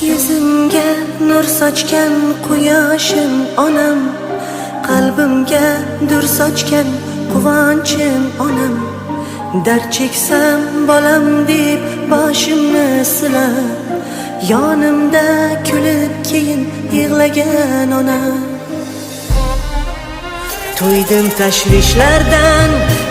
Yuzimga nur sochgan quyoshim onam, qalbimga dur sochgan quvonchim onam. Dard cheksam bolam deb boshimni silab, yonimda kulib keyin yig'lagan onam. To'ydim tashvishlardan,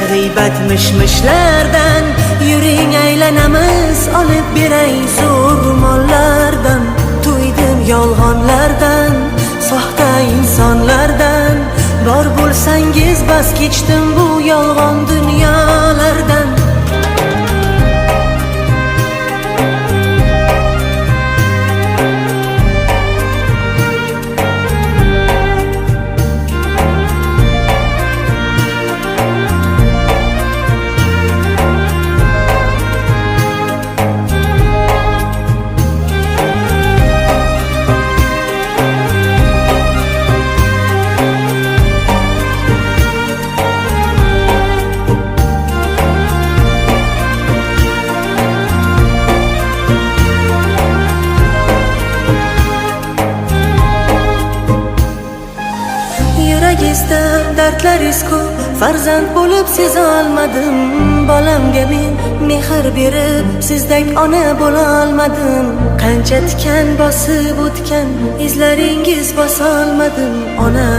g'iybat mishmishlardan, yuring aylanamiz olib beray zo'r mollardan. To'ydim yolg'onlardan, soxta insonlardan, bor bo'lsangiz bas kechdim bu yolg'on dunyolardan. Yuragizda dardlaringiz ko'p, farzand bo'lib seza olmadim. Bolamga men mehr berib, sizdek ona bo'la olmadim. Qancha tikan bosib o'tgan, izlaringiz bosa olmadim ona.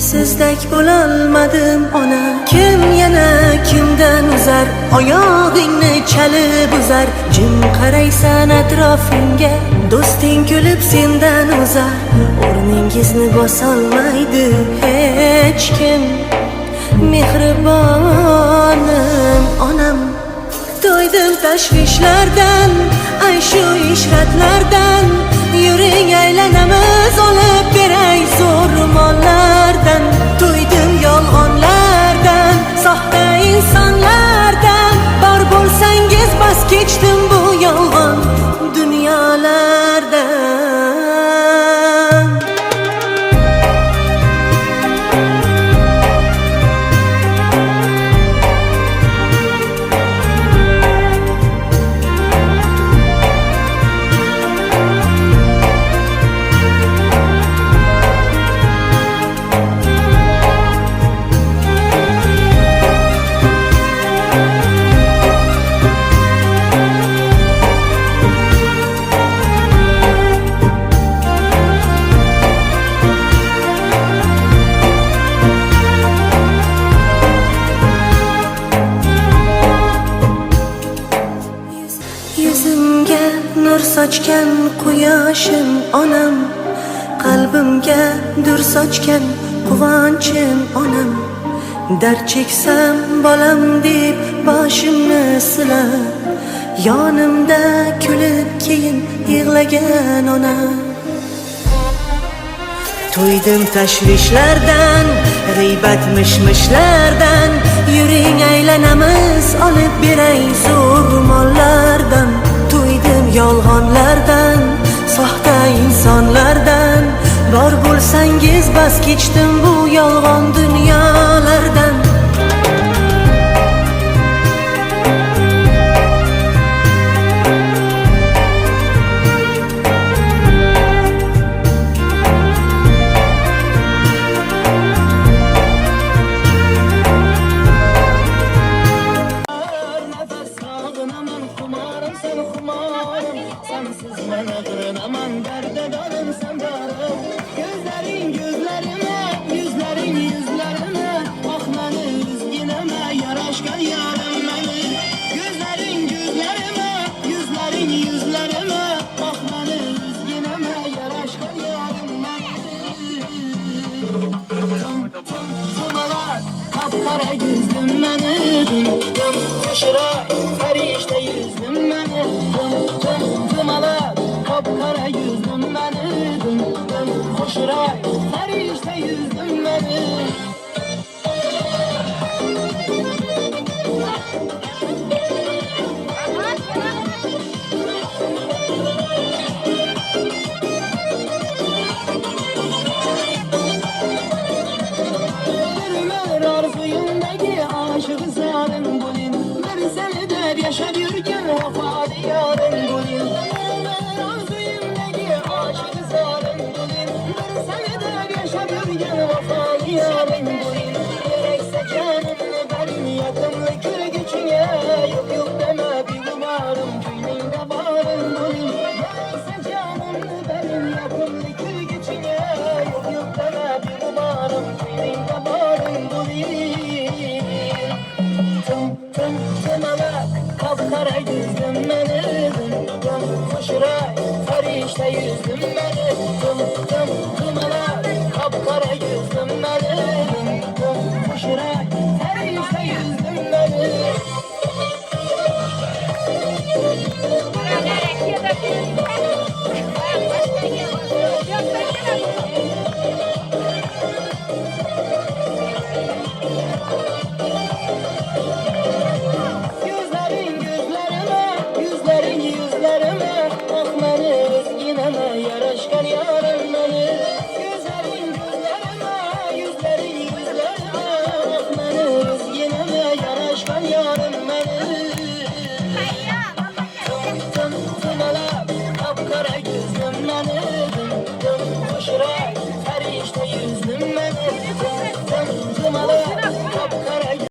Sizdek bo'la olmadim ona. Kim yana kimdan uzar, oyog'ingni chalib uzar. Jim qaraysan atrofingga, do'sting kulib sendan uzar. O'rningizni bosolmaydi hech kim. Mehribonim onam. To'ydim tashvishlardan, ay shu ishratlardan, yuring aylanamiz olib beray zo'r mollardan. To'ydim yolg'onlardan, soxta insonlardan, bor bo'lsangiz bas kechdim bu yolg'on dunyolardan. Yuzimga nur sochgan quyoshim onam, qalbimga dur sochgan quvonchim onam. Dard cheksam bolam deb boshimni silab, yonimda kulib keyin yig'lagan onam. To'ydim tashvishlardan, g'iybat mishmishlardan, yuring aylanamiz olib beray zo'r mollardan. To'ydim yolg'onlardan, soxta insonlardan, bor bo'lsangiz bas kechdim bu yolg'on dunyolardan. Kapkara yüzdüm beni, koşura ferişte yüzdüm beni, tımalar. Kapkara yüzdüm beni, koşura ferişte yüzdüm beni. Aşık zalim bulin, bir seni de yaşa bir gün, vafa diyarın bulin. ferişte yüzdüm beni. Dumalar kapkara yüzdüm beni. Kuşurak ferişte yüzdüm beni. Yüzlerin gözlerime, yüzlerin yüzlerime, bak beni özgineme, yaraşkan yarım beni. Yüzlerin gözlerime, yüzlerin yüzlerime, bak beni özgineme, yaraşkan yarım beni. Tımalar kapkara yüzüm beni. Kuşurak ferişte yüzdüm